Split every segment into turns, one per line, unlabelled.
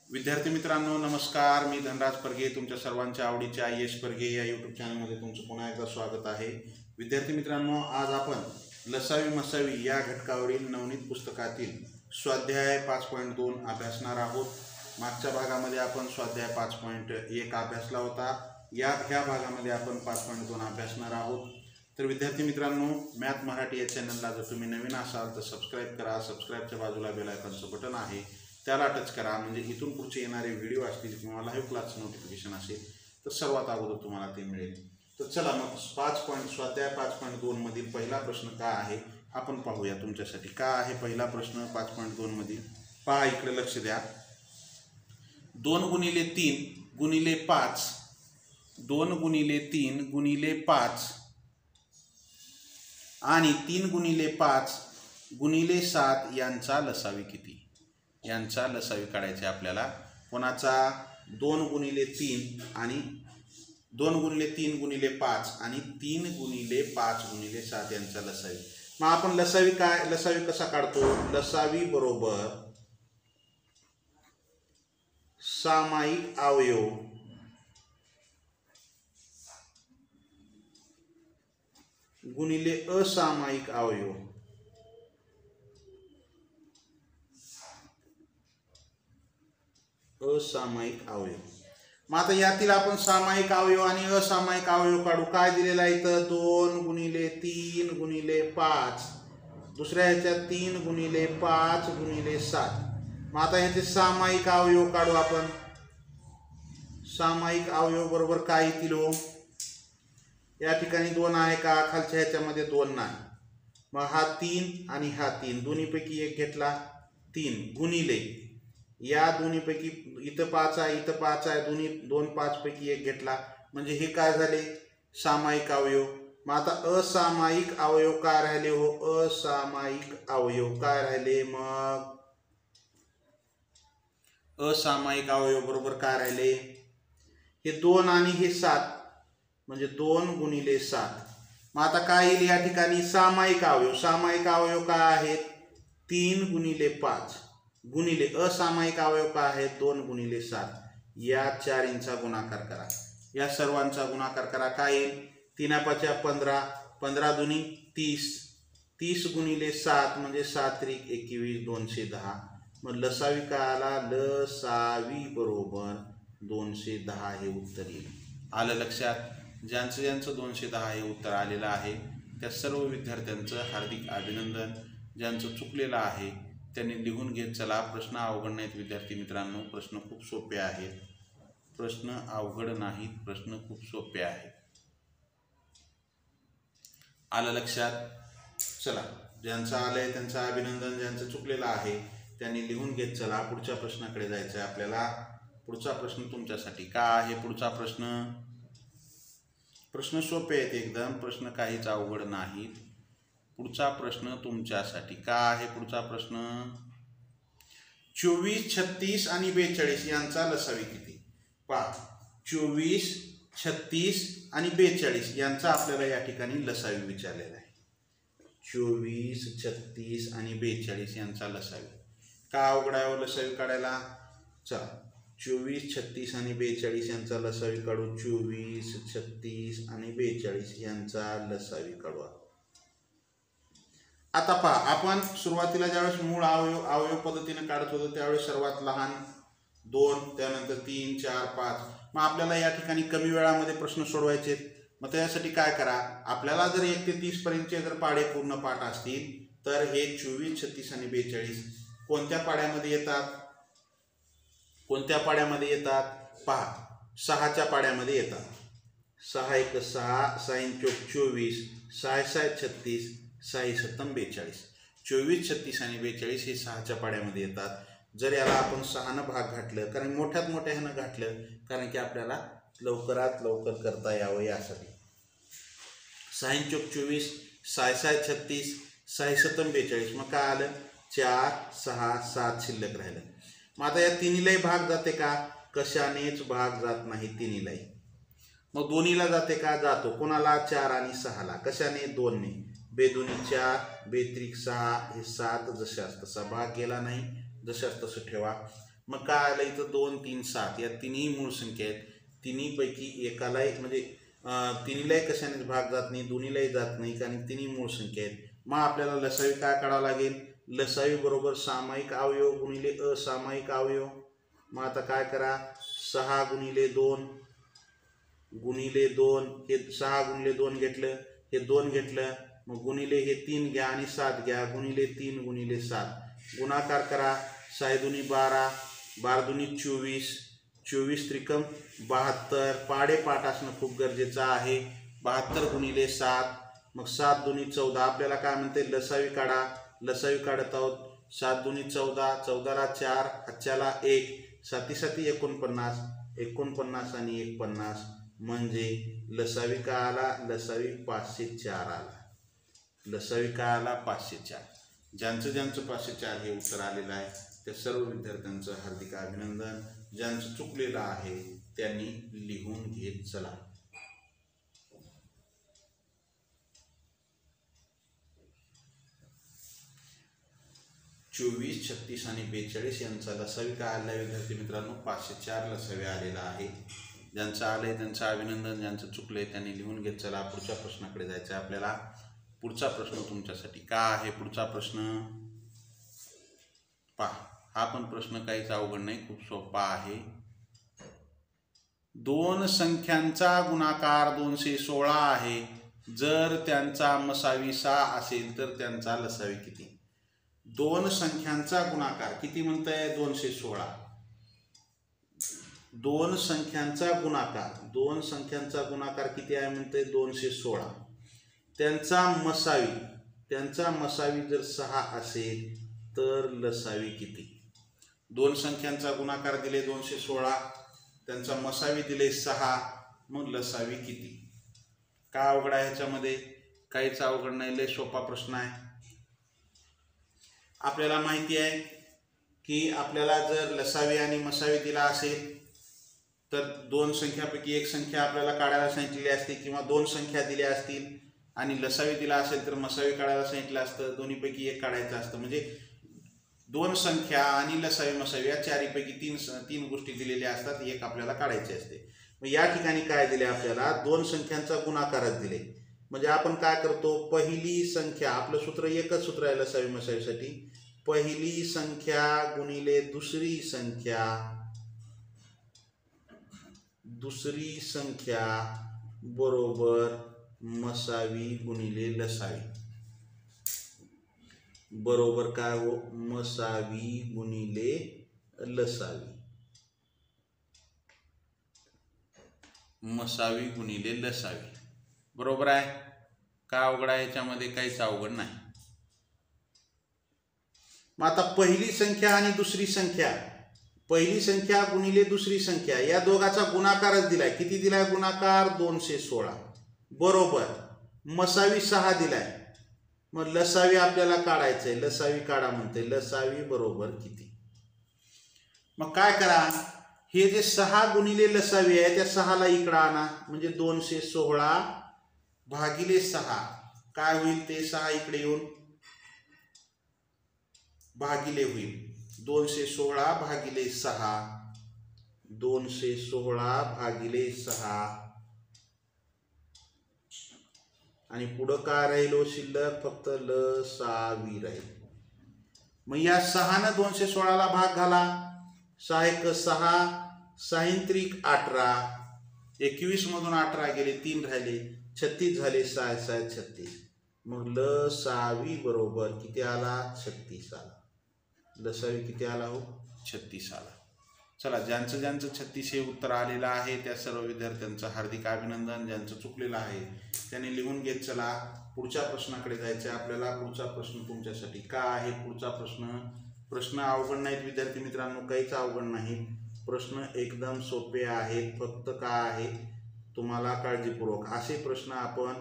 विद्यार्थी मित्रांनो नमस्कार। मी धनराज परगे तुमच्या सर्वांच्या आवडीच्या यश परगे या यूट्यूब चॅनलमध्ये तुमचं पुन्हा एकदा स्वागत आहे। विद्यार्थी मित्रांनो, आज आपण लसावी मसावी या घटकावरील नवनीत पुस्तकातील स्वाध्याय 5.2 अभ्यासणार आहोत। मागच्या भागामध्ये आपण स्वाध्याय 5.1 अभ्यासला होता। ह्या भागामध्ये आपण 5.2 अभ्यासणार आहोत। तर विद्यार्थी मित्रांनो, मॅथ मराठी या चॅनलला जर तुम्ही नवीन असाल तर सबस्क्राइब करा। सबस्क्राइबच्या बाजूला बेल आयकॉनचं बटन आहे, त्याला टच करा, म्हणजे इथून पुढचे येणारे व्हिडिओ असतील किंवा लाईव्ह क्लासचं नोटिफिकेशन असेल तर सर्वात अगोदर तुम्हाला ते मिळेल। तर चला मग स्वाध्याय 5.2 मधील पहिला प्रश्न काय आहे आपण पाहूया। तुमच्यासाठी काय आहे पहिला प्रश्न 5.2 मधील? पहा, इकडे लक्ष द्या। 2 गुणिले 3 गुणिले 5 2 गुणिले 3 गुणिले 5 आणि 3 गुणिले 5 गुणिले 7 यांचा लसावी किती? यांचा लसावी काढायचे आपल्याला। कोणाचा? 2 गुणिले 3 आणि 2 गुणिले 3 गुणिले 5 आणि 3 गुणिले 5 गुणिले 7 यांचा लसावी। मग आपण लसावी कसा काढतो? लसावी बरोबर सामायिक अवयव गुणिले असामायिक अवयव। असामायिक अवयव। मग आता यातील आपण सामायिक अवयव आणि असामायिक अवयव काढू। काय दिलेला आहे इथं? 2 गुणिले 3 गुणिले 5, दुसऱ्या ह्याच्यात 3 गुणिले 5 गुणिले 7। मग आता ह्याचे सामायिक अवयव काढू आपण। सामायिक अवयव बरोबर काय येतील हो? या ठिकाणी 2 आहे का? खालच्या ह्याच्यामध्ये 2 नाही। मग हा 3 आणि हा 3 दोन्हीपैकी एक घेतला, 3 गुणिले या दोन्हीपैकी इथं 5 आहे, इथं 5 आहे, दोन 5 पैकी एक घेतला, म्हणजे हे काय झाले? सामायिक अवयव। मग आता असामायिक अवयव काय राहिले हो? असामायिक अवयव काय राहिले? मग असामायिक अवयव बरोबर काय राहिले? हे 2 आणि हे 7, म्हणजे 2 गुणिले 7। मग आता काय येईल या ठिकाणी? सामायिक अवयव। सामायिक अवयव काय आहेत? 3 गुणिले 5 गुणिले असामायिक अवयव काय आहेत? 2 गुणिले 7। या चारींचा गुणाकार करा, या सर्वांचा गुणाकार करा। काय येईल? 3 5 15, 15 दुनी 30, 30 गुणिले 7 म्हणजे 7 त्रिक 21, 210। मग लसावी काय आला? लसावी बरोबर 210 हे उत्तर येईल। आलं लक्षात? ज्यांचं 210 हे उत्तर आलेलं आहे त्या सर्व विद्यार्थ्यांचं हार्दिक अभिनंदन। ज्यांचं चुकलेलं आहे त्यांनी लिहून घेत चला। प्रश्न अवघड नाहीत विद्यार्थी मित्रांनो, प्रश्न खूप सोपे आहेत। प्रश्न अवघड नाहीत, प्रश्न खूप सोपे आहेत। आलं लक्षात? चला, ज्यांचं आलंय त्यांचं अभिनंदन, ज्यांचं चुकलेलं आहे त्यांनी लिहून घेत चला। पुढच्या प्रश्नाकडे जायचं आहे आपल्याला। पुढचा प्रश्न तुमच्यासाठी काय आहे? पुढचा प्रश्न सोपे आहेत एकदम, प्रश्न काहीच अवघड नाहीत। पुढचा प्रश्न तुमच्यासाठी काय आहे? पुढचा प्रश्न 24, 36 आणि 42 यांचा लसावी किती? पहा, 24, 36 आणि 42 यांचा आपल्याला या ठिकाणी लसावी विचारलेला आहे। 24, 36 आणि 42 यांचा लसावी। का अवघड आहे लसावी काढायला? चला, 24, 36 आणि 42 यांचा लसावी काढू। 24, 36 आणि 42 यांचा लसावी काढू। आता पहा, आपण सुरुवातीला ज्यावेळेस मूळ अवयव पद्धतीने काढत होतो त्यावेळेस सर्वात लहान 2, त्यानंतर 3, 4, 5। मग आपल्याला या ठिकाणी कमी वेळामध्ये प्रश्न सोडवायचे। मग त्यासाठी काय करा? आपल्याला जर 1 ते 30 पर्यंतचे जर पाढे पूर्ण पाठ असतील तर हे 24, 36 आणि 42 कोणत्या पाड्यामध्ये येतात? कोणत्या पाड्यामध्ये येतात? पहा, 6च्या पाड्यामध्ये येतात। 6 1 6, 6 चौक 24, 6 7 36, 6 7 42। 24, 36 आणि 42 हे 6च्या पाड्यामध्ये येतात। जर याला आपण 6नं भाग घातलं, कारण मोठ्यात मोठ्या ह्यानं घातलं, कारण की आपल्याला लवकरात लवकर करता यावं यासाठी। 6 चौक 24, 6 7 36, 6 7 42। मग काय आलं? 4 6 7 शिल्लक राहिलं। मग आता या तिन्हीलाही भाग जाते का? कशानेच भाग जात नाही तिन्हीलाही। मग दोन्हीला जाते का? जातो। कोणाला? 4 आणि 6ला। कशाने? 2 ने। बेदुनी 4, बेत्रिक 6, हे 7 जशास तसा भाग गेला नाही, जशास तसं ठेवा। मग काय आलं इथं 2 3 7 या तिन्ही मूळ संख्या आहेत. तिन्हीपैकी एकालाही म्हणजे तिन्हीलाही कशानेच भाग जात नाही, दोन्हीलाही जात नाही, कारण तिन्ही मूळ संख्या आहेत. मग आपल्याला लसावी काय काढावं लागेल? लसावी बरोबर सामायिक अवयव गुणिले असामायिक अवयव. मग आता काय करा? 6 गुणिले 2 गुणिले 2 हे 6 गुणिले 2 घेतलं, हे 2 घेतलं, मग गुणिले हे 3 घ्या आणि 7 घ्या, गुणिले 3 गुणिले 7 गुणाकार करा. 6 दुनी 12, 12 दुनी 24, 24 त्रिकम 72. पाडेपाठ असणं खूप गरजेचं आहे. 72 गुणिले 7, मग 7 दुनी 14. आपल्याला काय म्हणते? लसावी काढा. लसावी काढत आहोत. 7 दुनी 14, 14ला 4, हातच्याला 1, 7 7 49, 49 आणि 1 50, म्हणजे लसावी काय आला? लसावी 504 आला. लसावी काय आला? 504. ज्यांचं ज्यांचं 504 हे उत्तर आलेलं आहे त्या सर्व विद्यार्थ्यांचं हार्दिक अभिनंदन. ज्यांचं चुकलेलं आहे त्यांनी लिहून घेत चला. चोवीस, 36 आणि 42 यांचा लसावी काय आला विद्यार्थी मित्रांनो? 504 लसावी आलेला आहे. ज्यांचं आलंय त्यांचं अभिनंदन, ज्यांचं चुकलंय त्यांनी लिहून घेत चला. पुढच्या प्रश्नाकडे जायचं आहे आपल्याला. पुढचा प्रश्न तुमच्यासाठी काय आहे? पुढचा प्रश्न पहा. हा पण प्रश्न काहीच अवघड नाही, खूप सोपा आहे. दोन संख्यांचा गुणाकार 216 आहे. जर त्यांचा मसावी 6 असेल तर त्यांचा लसावी किती? दोन संख्यांचा गुणाकार किती म्हणताय? 216. दोन संख्यांचा गुणाकार, दोन संख्यांचा गुणाकार किती आहे म्हणते? 216. त्यांचा मसावी जर 6 असेल तर लसावी किती? दोन संख्यांचा गुणाकार दिले 216, त्यांचा मसावी दिले 6, मग लसावी किती? काय अवघड आहे ह्याच्यामध्ये? काहीच अवघड नाही, लय सोपा प्रश्न आहे. आपल्याला माहिती आहे की आपल्याला जर लसावी आणि मसावी दिला असेल तर दोन संख्यापैकी एक संख्या आपल्याला काढायला सांगितलेली असते, किंवा दोन संख्या दिल्या असतील आणि लसावी दिला असेल तर मसावी काढायला सांगितलं असतं. दोन्हीपैकी एक काढायचं असतं. म्हणजे दोन संख्या आणि लसावी मसावी या चारीपैकी तीन गोष्टी दिलेल्या असतात, एक आपल्याला काढायची असते. मग या ठिकाणी काय दिले आपल्याला? दोन संख्यांचा गुणाकारच दिले. म्हणजे आपण काय करतो? पहिली संख्या, आपलं सूत्र एकच सूत्र आहे लसावी मसावीसाठी, पहिली संख्या गुणिले दुसरी संख्या, दुसरी संख्या बरोबर मसावी गुणिले लसावी, बरोबर काय हो? मसावी गुणिले लसावी, मसावी गुणिले लसावी, बरोबर आहे. काय अवघड आहे याच्यामध्ये? काहीच अवघड नाही. मग आता पहिली संख्या आणि दुसरी संख्या, पहिली संख्या गुणिले दुसरी संख्या या दोघाचा गुणाकारच दिलाय. किती दिलाय गुणाकार? 216, बरोबर मसावी 6 दिलाय. मग लसावी आपल्याला काढायचंय. लसावी काढा म्हणते. लसावी बरोबर किती? मग काय करा? हे जे 6 गुणिले लसावी आहे त्या 6ला इकडं आणा. म्हणजे 216 भागिले 6 काय होईल? ते 6 इकडे येऊन भागिले होईल. 216 भागिले 6, 216 भागिले 6, आणि पुढं काय राहिलो शिल्लक? फक्त लसावी राहील. मग या 6 ने 216ला भाग घाला. 6 एक 6, 6 त्रिक 18, 21 मधून 18 गेले, 3 राहिले, 36 झाले, 6 6 36. मग लसावी बरोबर किती आला? 36 आला. लसावी किती आला हो? 36 आला. चला, ज्यांचं ज्यांचं 36 हे उत्तर आलेलं आहे त्या सर्व विद्यार्थ्यांचं हार्दिक अभिनंदन. ज्यांचं चुकलेलं आहे त्यांनी लिहून घेत चला. पुढच्या प्रश्नाकडे जायचं आहे आपल्याला. पुढचा प्रश्न तुमच्यासाठी काय आहे? पुढचा प्रश्न अवघड नाहीत विद्यार्थी मित्रांनो, काहीच अवघड नाही. प्रश्न एकदम सोपे आहेत. फक्त काय आहे, तुम्हाला काळजीपूर्वक असे प्रश्न आपण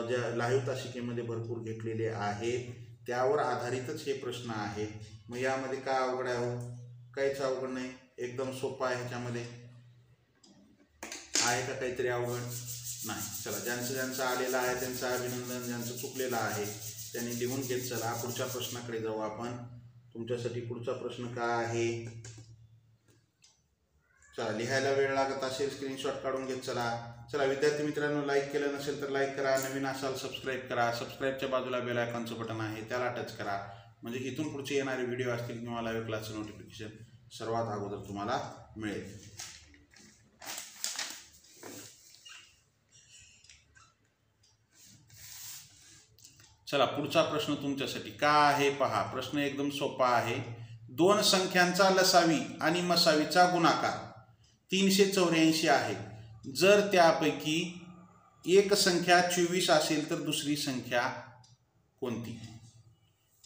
ज्या लाईव्ह तासिकेमध्ये भरपूर घेतलेले आहेत त्यावर आधारितच हे प्रश्न आहेत. मग यामध्ये काय अवघड आहे हो? काहीच अवघड नाही, एकदम सोपा आहे. ह्याच्यामध्ये आहे का काहीतरी अवघड? नाही. चला, ज्यांचं ज्यांचं आलेलं आहे त्यांचं अभिनंदन. ज्यांचं चुकलेलं आहे त्यांनी लिहून घेत चला. पुढच्या प्रश्नाकडे जाऊ आपण. तुमच्यासाठी पुढचा प्रश्न काय आहे? चला, लिहायला वेळ लागत असेल स्क्रीनशॉट काढून घेत चला. चला विद्यार्थी मित्रांनो, लाईक केलं नसेल तर लाईक करा, नवीन असाल सबस्क्राईब करा. सबस्क्राईबच्या बाजूला बेल आयकॉनचं बटन आहे त्याला टच करा, म्हणजे इथून पुढचे येणारे व्हिडिओ असतील किंवा लाईव्ह क्लासचं नोटिफिकेशन सर्वात अगोदर तुम्हाला मिळेल. चला, पुढचा प्रश्न तुमच्यासाठी काय आहे पहा. प्रश्न एकदम सोपा आहे. दोन संख्यांचा लसावी आणि मसावीचा गुणाकार 384 आहे. जर त्यापैकी एक संख्या 24 असेल तर दुसरी संख्या कोणती?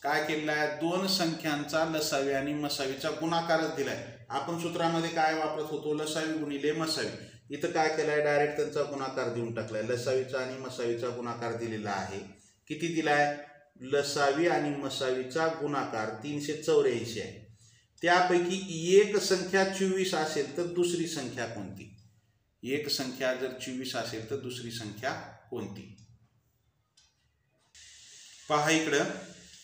काय केलेलं आहे? दोन संख्यांचा लसावी आणि मसावीचा गुणाकारच दिलाय. आपण सूत्रामध्ये काय वापरत होतो? लसावी गुणिले मसावी. इथं काय केलंय? डायरेक्ट त्यांचा गुणाकार देऊन टाकलाय. लसावीचा आणि मसावीचा गुणाकार दिलेला आहे. किती दिलाय? लसावी आणि मसावीचा गुणाकार 384 आहे. त्यापैकी एक संख्या 24 असेल तर दुसरी संख्या कोणती? एक संख्या जर 24 असेल तर दुसरी संख्या कोणती? पहा इकडं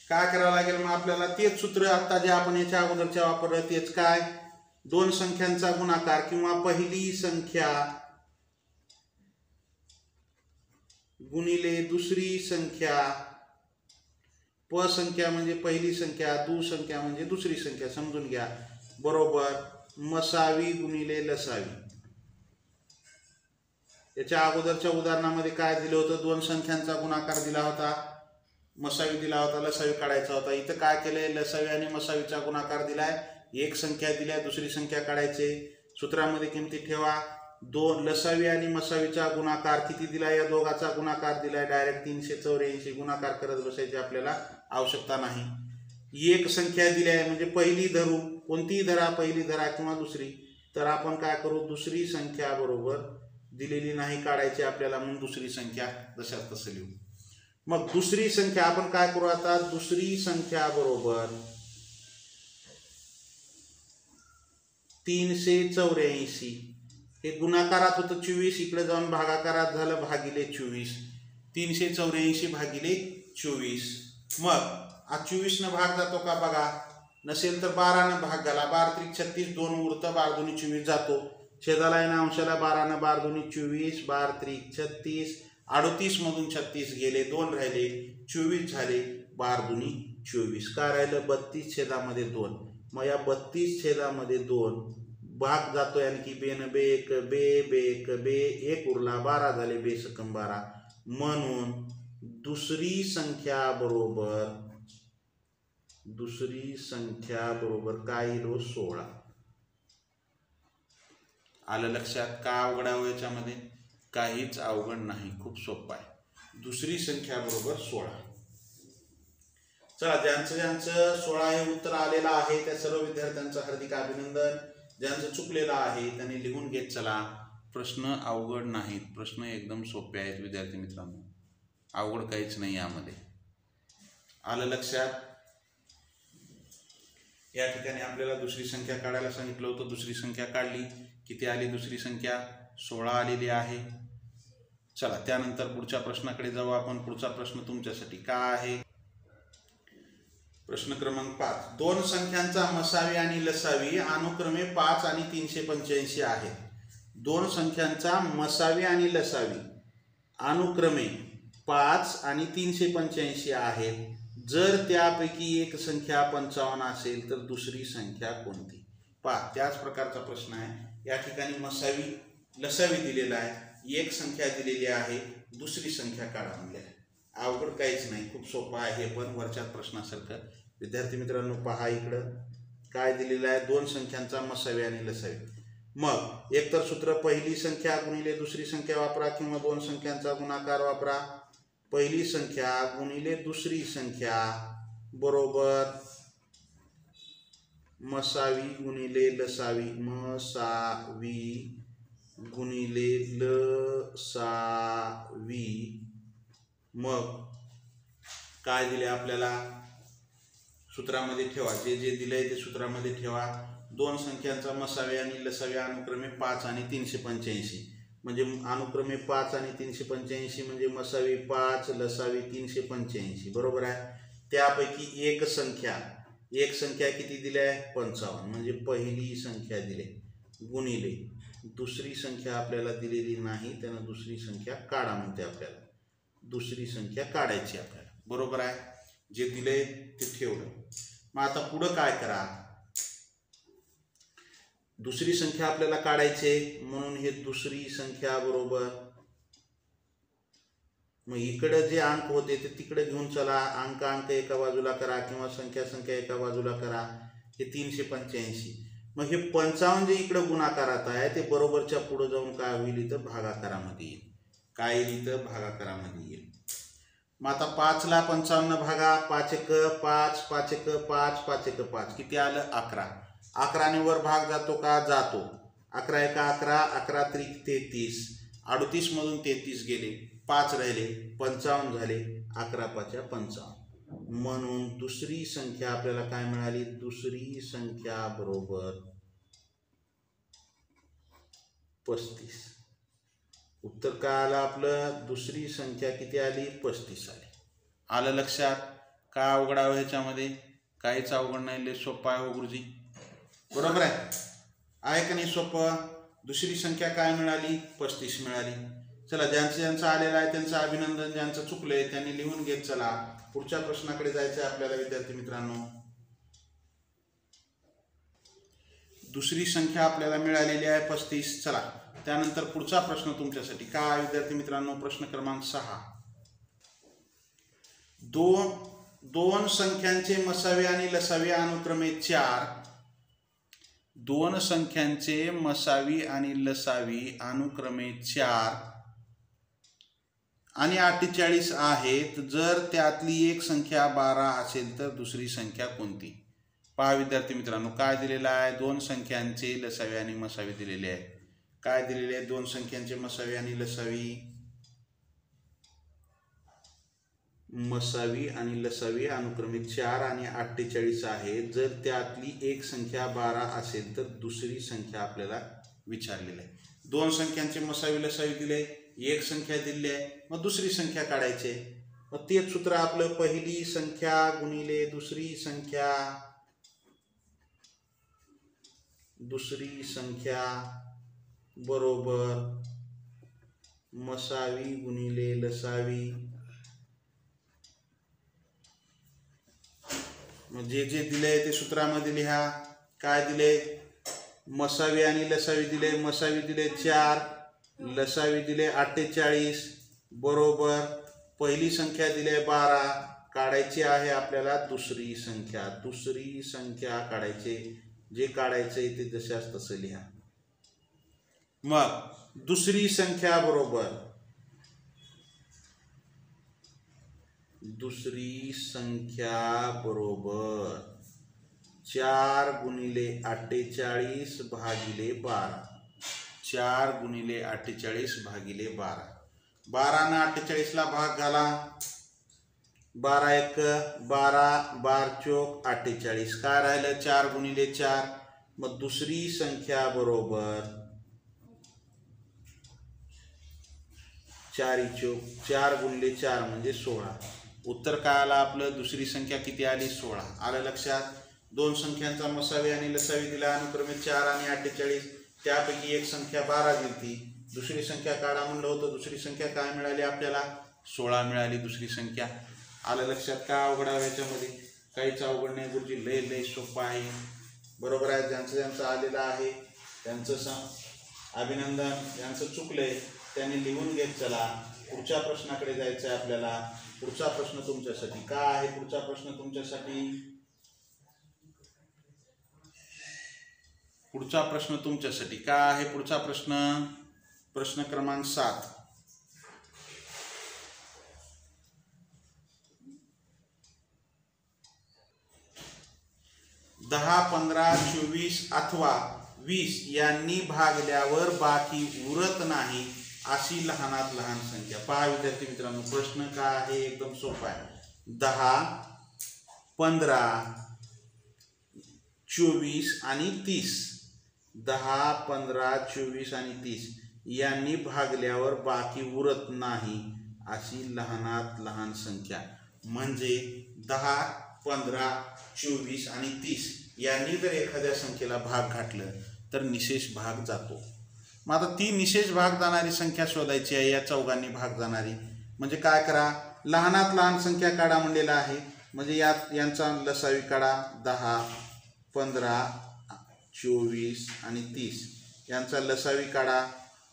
काय करावं लागेल. मग आपल्याला तेच सूत्र आता जे आपण याच्या अगोदरच्या वापरलं तेच. काय? दोन संख्यांचा गुणाकार किंवा पहिली संख्या गुणिले दुसरी संख्या. प संख्या म्हणजे पहिली संख्या, दु संख्या म्हणजे दुसरी संख्या, समजून घ्या, बरोबर मसावी गुणिले लसावी. याच्या अगोदरच्या उदाहरणामध्ये काय दिलं होतं? दोन संख्यांचा गुणाकार दिला होता, मसावी दिला होता, लसावी काढायचा होता. इथं काय केलंय? लसावी आणि मसावीचा गुणाकार दिलाय. एक संख्या दिल्या, दुसरी संख्या काढायचे. सूत्रामध्ये किमती ठेवा. दोन लसावी आणि मसावीचा गुणाकार किती दिला? या दोघाचा गुणाकार दिलाय. डायरेक्ट 384 गुणाकार करत बसायची आपल्याला आवश्यकता नाही. एक संख्या दिली आहे म्हणजे पहिली धरू. कोणतीही धरा, पहिली धरा किंवा दुसरी. तर आपण काय करू? दुसरी संख्या बरोबर दिलेली नाही काढायची आपल्याला, म्हणून दुसरी संख्या जशाच तसं लिहू. मग दुसरी संख्या आपण काय करू आता? दुसरी संख्या बरोबर 384. हे गुणाकारात होतं 24, इकडे जाऊन भागाकारात झालं भागिले 24. 384 भागिले 24. मग 24 न भाग जातो का बघा? नसेल तर 12 न भाग झाला. 12 त्रिक 36, 2 उरतं, 12 दूनी 24 जातो. छेदाला आहे ना अंशाला 12 न 12 दूनी 24, 12 त्रिक 36, 38 मधून 36 गेले, 2 राहिले, 24 झाले, 12 दूनी 24. काय राहिलं? 32 छेदामध्ये 2. मग या 32 छेदामध्ये 2 भाग जातोय आणखी बेन बे एक बे बे एक बे एक उरला, 12 झाले, बे सकम 12. म्हणून दुसरी संख्या बरोबर काय येईल? 16. आलं लक्षात? का अवघड आहे याच्यामध्ये? काहीच अवघड नाही, खूप सोपं आहे. दुसरी संख्या बरोबर 16. चला, ज्यांचं 16 हे उत्तर आलेलं आहे त्या सर्व विद्यार्थ्यांचं हार्दिक अभिनंदन. ज्यांचं चुकलेलं आहे त्यांनी लिहून घेत चला. प्रश्न अवघड नाहीत, प्रश्न एकदम सोपे आहेत विद्यार्थी मित्रांनो. अवघड काहीच नाही यामध्ये. आलं लक्षात? या ठिकाणी आपल्याला दुसरी संख्या काढायला सांगितलं होतं. दुसरी संख्या काढली. किती आली दुसरी संख्या? 16 आलेली आहे. चला, त्यानंतर पुढच्या प्रश्नाकडे जाऊ आपण. पुढचा प्रश्न तुमच्यासाठी काय आहे? प्रश्न क्रमांक 5. दोन संख्यांचा मसावी आणि लसावी अनुक्रमे 5 आणि 385 आहेत. दोन संख्यांचा मसावी आणि लसावी अनुक्रमे 5 आणि 385 आहेत. जर त्यापैकी एक संख्या 55 असेल तर दुसरी संख्या कोणती? पहा, त्याच प्रकारचा प्रश्न आहे. या ठिकाणी मसावी लसावी दिलेला आहे, एक संख्या दिलेली आहे, दुसरी संख्या काढा म्हणली आहे. अवघड काहीच नाही, खूप सोपं आहे हे पण वरच्या प्रश्नासारखं. विद्यार्थी मित्रांनो पहा इकडं काय दिलेलं आहे? दोन संख्यांचा मसावी आणि लसावी. मग एकतर सूत्र पहिली संख्या गुणिले दुसरी संख्या वापरा किंवा दोन संख्यांचा गुणाकार वापरा. पहिली संख्या गुणिले दुसरी संख्या बरोबर मसावी गुणिले लसावी. मसावी गुणिले लसावी. मग काय दिले आपल्याला? सूत्रामध्ये ठेवा. जे जे दिलंय ते सूत्रामध्ये ठेवा. दोन संख्यांचा मसावी आणि लसावी अनुक्रमे 5 आणि 385. म्हणजे अनुक्रमे 5 आणि 385 म्हणजे मसावी 5 लसावी 385 बरोबर आहे. त्यापैकी एक संख्या किती दिली आहे? 55. म्हणजे पहिली संख्या दिली. गुणिले दुसरी संख्या आपल्याला दिलेली नाही, त्यानं दुसरी संख्या काढा म्हणते आपल्याला. दुसरी संख्या काढायची आपल्याला. बरोबर आहे. जे दिले ते ठेवलं. मग आता पुढं काय करा, दुसरी संख्या आपल्याला काढायची म्हणून हे दुसरी संख्या बरोबर, मग इकडे जे अंक होते ते तिकडे घेऊन चला. अंक अंक एका बाजूला करा किंवा संख्या संख्या एका बाजूला करा. हे 385. मग हे 55 जे इकडे गुणाकारात आहे ते बरोबरच्या पुढे जाऊन काय होईल, इथं भागाकारामध्ये येईल. काय येईल, इथं भागाकारामध्ये येईल. मग आता 5 ला 55 भागा. 5 एक 5, 5 एक 5, 5 एक 5, किती आलं 11. 11 ने वर भाग जातो का, जातो. 11 एक 11, 11 त्रिक 33. 38 मधून 33 गेले, 5 राहिले, 55 झाले. 11 5 55. म्हणून दुसरी संख्या आपल्याला काय मिळाली, दुसरी संख्या बरोबर 35. उत्तर काय आलं आपलं, दुसरी संख्या किती आली, 35 आली. आलं लक्षात. काय अवघड आहे ह्याच्यामध्ये, काहीच अवघड नाही, लय सोपं आहे हो गुरुजी. बरोबर आहे का नाही सोपं. दुसरी संख्या काय मिळाली, 35 मिळाली. चला, ज्यांचं आलेलं आहे त्यांचं अभिनंदन. ज्यांचं चुकलंय त्यांनी लिहून घेत चला. पुढच्या प्रश्नाकडे जायचं आहे आपल्याला विद्यार्थी मित्रांनो. दुसरी संख्या आपल्याला मिळालेली आहे 35. चला, त्यानंतर पुढचा प्रश्न तुमच्यासाठी काय विद्यार्थी मित्रांनो, प्रश्न क्रमांक 6. दोन संख्यांचे मसावी आणि लसावी अनुक्रमे 4. दोन संख्यांचे मसावी आणि लसावी अनुक्रमे 4 आणि 48 आहेत. जर त्यातली एक संख्या 12 असेल तर दुसरी संख्या कोणती. पहा विद्यार्थी मित्रांनो, काय दिलेलं आहे, दोन संख्यांचे लसावी आणि मसावी दिलेले आहे. काय दिलेले आहे, दोन संख्यांचे मसावी आणि लसावी. मसावी आणि लसावी अनुक्रमे 4 आणि 48 आहे. जर त्यातली एक संख्या 12 असेल तर दुसरी संख्या आपल्याला विचारलेली आहे. दोन संख्यांचे मसावी लसावी दिले, एक संख्या दिली आहे, मग दुसरी संख्या काढायची. मग तेच सूत्र आपलं, पहिली संख्या गुणिले दुसरी संख्या, दुसरी संख्या बरोबर मसावी गुणिले लसावी. मग जे जे दिले ते सूत्रामध्ये लिहा. काय दिले, मसावी आणि लसावी दिले. मसावी दिले 4, लसावी दिले 48 बरोबर पहिली संख्या दिली 12. काढायची आहे आपल्याला दुसरी संख्या. दुसरी संख्या काढायचे. जे काढायचंय ते जशास तसं लिहा. मग दुसरी संख्या बरोबर, दुसरी संख्या बरोबर 4 गुणिले 48 भागिले 12. 4 गुणिले 48 भागिले 12. 12 ने 48 ला भाग घाला. 12 एक 12, 12 चौक 48. काय राहिलं, 4 गुणिले 4. मग दुसरी संख्या बरोबर 4 चौक 4 गुणिले 4 म्हणजे 16. उत्तर काय आलं आपलं, दुसरी संख्या किती आली, 16. आलं लक्षात. दोन संख्यांचा मसावी आणि लसावी दिला अनुक्रमे 4 आणि 48. त्यापैकी एक संख्या 12 दिली. दुसरी संख्या काढा म्हणलं होतं. दुसरी संख्या काय मिळाली आपल्याला, 16 मिळाली दुसरी संख्या. आलं लक्षात. काय अवघड आहे याच्यामध्ये, काहीच अवघड नाही गुरुजी, लय सोपं आहे. बरोबर आहे. ज्यांचं आलेलं आहे त्यांचं अभिनंदन. ज्यांचं चुकलंय त्यांनी लिहून घेत चला. पुढच्या प्रश्नाकडे जायचं आहे आपल्याला. पुढचा प्रश्न तुमच्यासाठी काय आहे, पुढचा प्रश्न तुमच्यासाठी, पुढचा प्रश्न तुमच्यासाठी काय आहे, पुढचा प्रश्न, प्रश्न क्रमांक 7. दहा 15 24 अथवा 20 यांनी भागल्यावर बाकी उरत नाही अशी लहानात लहान संख्या. पहा विद्यार्थी मित्रांनो, प्रश्न काय आहे, एकदम सोपा आहे. 10, 15, 24 आणि 30. 10, 15, 24 आणि 30 यांनी भागल्यावर बाकी उरत नाही अशी लहानात लहान संख्या. म्हणजे 10, 15, 24 आणि 30 यांनी जर एखाद्या संख्येला भाग घातलं तर निशेष भाग जातो. मग आता ती निशेष भाग जाणारी संख्या शोधायची आहे. या चौघांनी भाग जाणारी म्हणजे काय करा, लहानात लहान संख्या काढा म्हणलेला आहे. म्हणजे यांचा लसावी काढा. 10, 15, 24 आणि 30 यांचा लसावी काढा.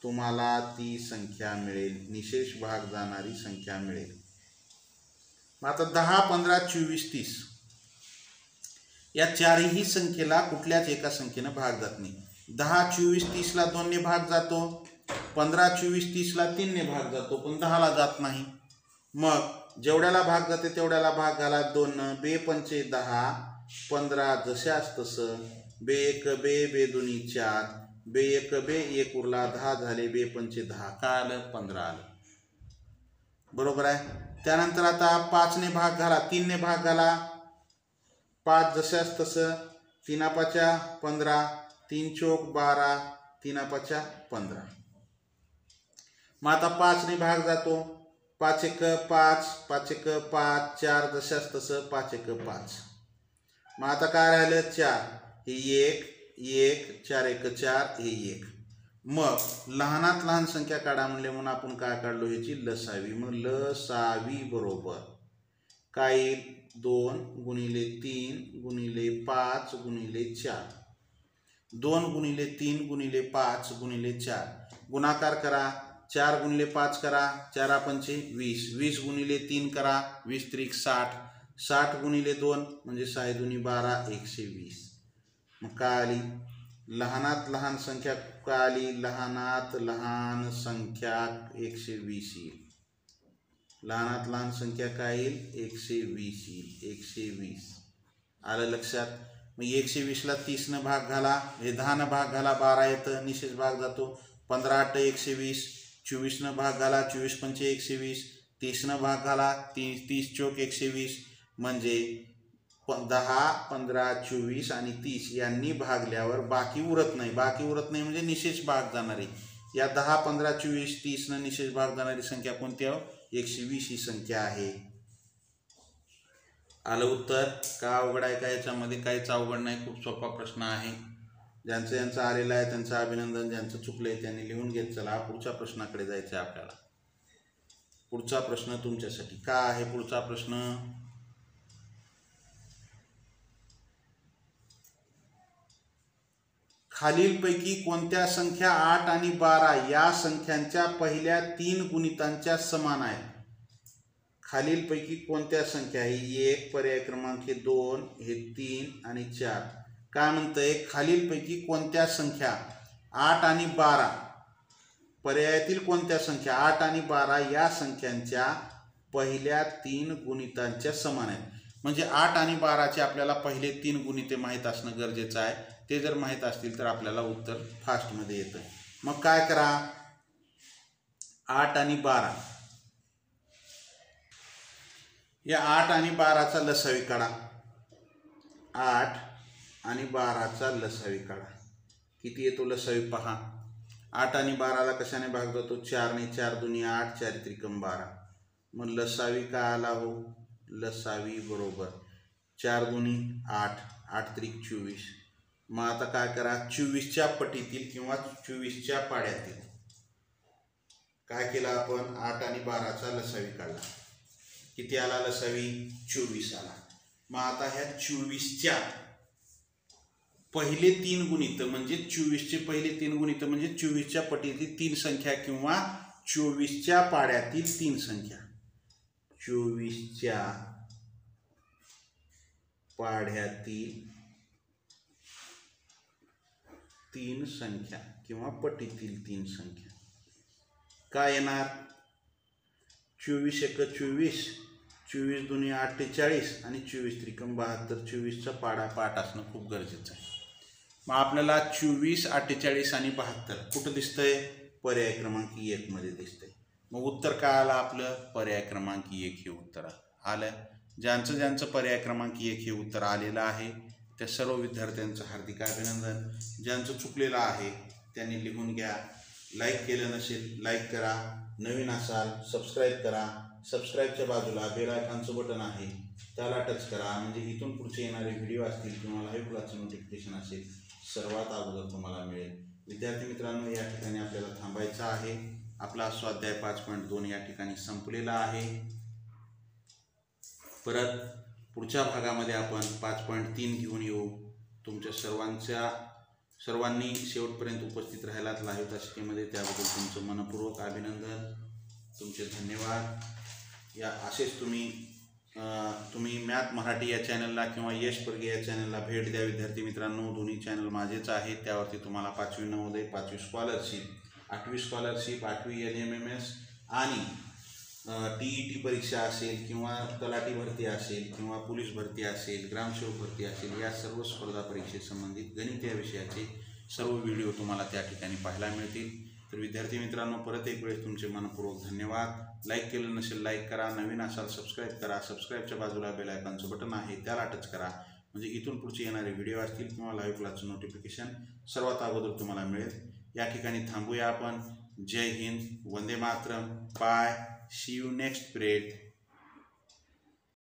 तुम्हाला ती संख्या मिळेल, निशेष भाग जाणारी संख्या मिळेल. मग आता 10, 15, 24, 30 या चारही संख्येला कुठल्याच एका संख्येनं भाग जात नाही. 10, 24, 30ला 2ने भाग जातो. 15, 24, 30ला 3ने भाग जातो, पण 10ला जात नाही. मग जेवढ्याला भाग जाते तेवढ्याला भाग घाला. 2 बे पंचे 10, 15 जशास तसं. बे 1 बे, बे 2 4, बे 1 बे 1 उरला 10 झाले. बे पंचे 10 काय आलं, 15 आलं. बरोबर आहे. त्यानंतर आता 5ने भाग घाला, 3ने भाग घाला. 5 जशास तसं. 3 पाच्या 15, 3 चौक 12, 3 पाच्या 15. मग आता 5ने भाग जातो. 5 1 5, 5 1 5, 4 जशास तसं. 5 1 5. मग आता काय राहिलं, 4 हे 1 1, 4 1 4 हे 1. मग लहानात लहान संख्या काढा म्हणले म्हणून आपण काय काढलो, ह्याची लसावी. मग लसावी बरोबर काय येईल, 2 गुणिले 3 गुणिले 5 गुणिले 4. 2 गुणिले 3 गुणिले 5 गुणिले 4 गुणाकार करा. 4 गुणिले 5 करा, 4 पंचे 20, 20 गुणिले 3 करा, 20 त्रिक 60, 60 गुणिले 2 म्हणजे 6 दुनी 12, 120. मग काय आली, लहानात लहान संख्या काय आली, लहानात लहान संख्या 120 येईल. लहानात लहान संख्या काय येईल, 120 येईल. 120 आलं लक्षात. मग 120ला 30 भाग घाला, हे 10 भाग घाला, 12 येतं, निशेष भाग जातो. 15 8 120, 24 भाग घाला, 24 पंचे 120, 30 भाग घाला, 30 चौक 120 म्हणजे 10 15 24 आणि 30 यांनी भागल्यावर बाकी उरत नाही. बाकी उरत नाही म्हणजे निशेष भाग जाणारी. या 10 15 24 30 न निशेष भाग जाणारी संख्या कोणती आहे, 120 ही संख्या आहे. आलं उत्तर. का अवघड आहे का, याच्यामध्ये काहीच अवघड नाही, खूप सोपा प्रश्न आहे. ज्यांचं यांचं आलेलं आहे त्यांचं अभिनंदन, ज्यांचं चुकलंय त्यांनी लिहून घेत चला. पुढच्या प्रश्नाकडे जायचं आहे आपल्याला. पुढचा प्रश्न तुमच्यासाठी का आहे, पुढचा प्रश्न खालीलपैकी कोणत्या संख्या 8 आणि 12 या संख्यांच्या पहिल्या 3 गुणितांच्या समान आहेत. खालीलपैकी कोणत्या संख्या, ही 1 पर्याय क्रमांक, हे 2 हे 3 आणि 4. काय म्हणतंय, खालीलपैकी कोणत्या संख्या 8 आणि 12 पर्यायातील कोणत्या संख्या 8 आणि 12 या संख्यांच्या पहिल्या 3 गुणितांच्या समान आहेत. म्हणजे 8 आणि 12चे आपल्याला पहिले 3 गुणिते माहीत असणं गरजेचं आहे. ते जर माहीत असतील तर आपल्याला उत्तर फास्टमध्ये येतं. मग काय करा, 8 आणि 12 या 8 आणि 12चा लसावी काढा. 8 आणि 12चा लसावी काढा. किती येतो लसावी पहा. 8 आणि 12ला कशाने भाग जातो, 4ने. 4 दुनी 8, 4 त्रिकम 12. मग लसावी काय आला हो, लसावी बरोबर 4 दुनी 8, 8 त्रिक 24. मग आता काय करा, 24च्या पटीतील किंवा 24च्या पाड्यातील काय केलं आपण, 8 आणि 12चा लसावी काढला. किती आला लसावी, 24 आला. मग आता ह्या 24च्या पहिले 3 गुणित म्हणजे 24चे पहिले 3 गुणित म्हणजे 24च्या पटीतील 3 संख्या किंवा 24च्या पाड्यातील 3 संख्या. 24च्या पाड्यातील 3 संख्या किंवा पटीतील 3 संख्या काय येणार, 24 1 24, 24 दुनी 48 आणि 24 त्रिकम 72. 24चा पाडा पाठ असणं खूप गरजेचं आहे. मग आपल्याला 24 48 आणि 72 कुठं दिसतंय, पर्याय क्रमांक 1 मध्ये दिसतंय. मग उत्तर काय आलं आपलं, पर्याय क्रमांक 1 हे उत्तर आलं. ज्यांचं ज्यांचं पर्याय क्रमांक 1 हे उत्तर आलेलं आहे त्या सर्व विद्यार्थ्यांचं हार्दिक अभिनंदन. ज्यांचं चुकलेलं आहे त्यांनी लिहून घ्या. लाईक केलं नसेल लाईक करा, नवीन असाल सबस्क्राईब करा. सबस्क्राईबच्या बाजूला बेल आयकॉनचं बटन आहे त्याला टच करा, म्हणजे इथून पुढचे येणारे व्हिडिओ असतील किंवा लाईव्ह क्लासचं नोटिफिकेशन असेल सर्वात अगोदर तुम्हाला मिळेल। विद्यार्थी मित्रांनो, या ठिकाणी आपल्याला थांबायचं आहे। आपला स्वाध्याय 5.2 या ठिकाणी संपलेला आहे। परत पुढच्या भागामध्ये आपण 5.3 घेऊन येऊ। तुमच्या सर्वांनी शेवटपर्यंत उपस्थित राहिलात लाईव्ह तासिकेमध्ये, त्याबद्दल तुमचं मनपूर्वक अभिनंदन, तुमचे धन्यवाद। या असेच तुम्ही मॅथ मराठी या चॅनलला किंवा यश परगे या चॅनलला भेट द्या। विद्यार्थी मित्रांनो, दोन्ही चॅनल माझेच आहेत। त्यावरती तुम्हाला 5वी नवोदय, 5वी स्कॉलरशिप, 8वी स्कॉलरशिप, 8वी LMMS आणि TET परीक्षा असेल किंवा तलाठी भरती असेल किंवा पोलीस भरती असेल, ग्रामसेवक भरती असेल, या सर्व स्पर्धा परीक्षेसंबंधित गणित या विषयाचे सर्व व्हिडिओ तुम्हाला त्या ठिकाणी पाहायला मिळतील। तर विद्यार्थी मित्रांनो, परत एक वेळेस तुमचे मनपूर्वक धन्यवाद। लाईक केलं नसेल लाईक करा, नवीन असाल सबस्क्राईब करा। सबस्क्राईबच्या बाजूला बेल आयकॉनचं बटन आहे, त्याला टच करा, म्हणजे इथून पुढचे येणारे व्हिडिओ असतील किंवा लाईव्ह क्लासचं नोटिफिकेशन सर्वात अगोदर तुम्हाला मिळेल। या ठिकाणी थांबूया आपण। जय हिंद, वंदे मातरम, bye, see you next period.